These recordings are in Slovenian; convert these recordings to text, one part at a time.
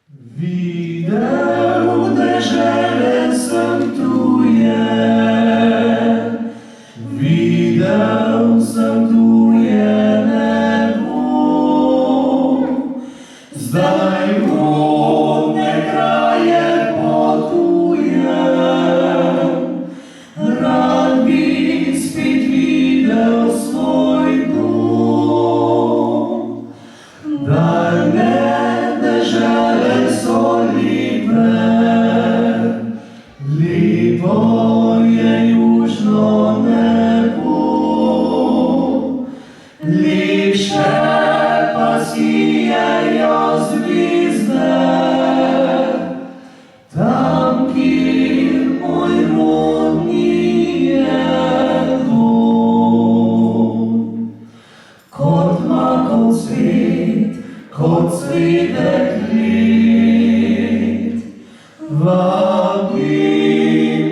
Videl dežele sem tuje, videl sem tuje nebo, zdaj v rodne kraje potujem, rad bi spet videl svoj dom. Daljne dežele so lepe, lepo je južno nebo, lepše pa sijejo zvezde, tam, kjer moj rodni je dom. Kot makov cvet, kot cvetek let, vabi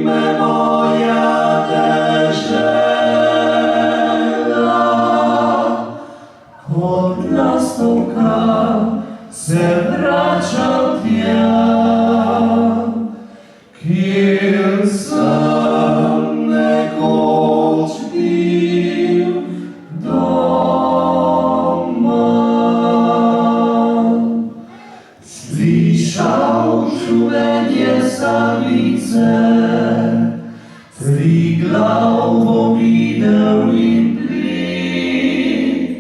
me moja dežela. Kot lastovka se vračam tja, kjer sem nekoč bil doma. Slišal šumenje Savice, Triglav bom videl in Bled,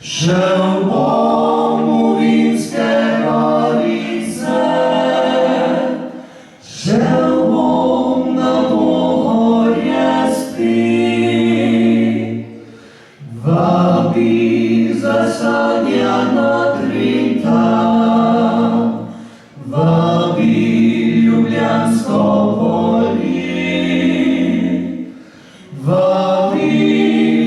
šel bom v vinske gorice, šel bom na Pohorje spet, vabi zasanjana Trenta, vabi ljubljansko polje, vabi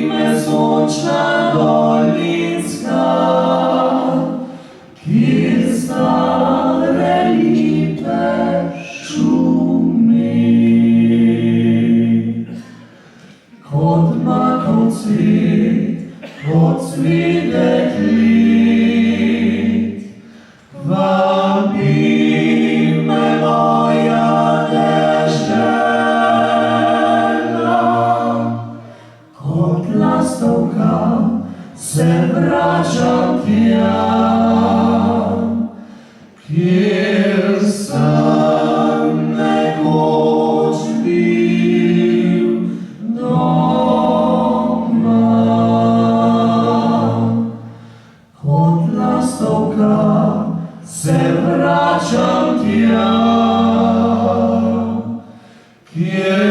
me sončna Dolinska, kjer stare lipe šume. Kot makov cvet, kot cvetek let, vabi me moja dežela. Kot lastovka se vračam tja, kjer sem nekoč bil doma. Kot lastovka se vračam tja, kjer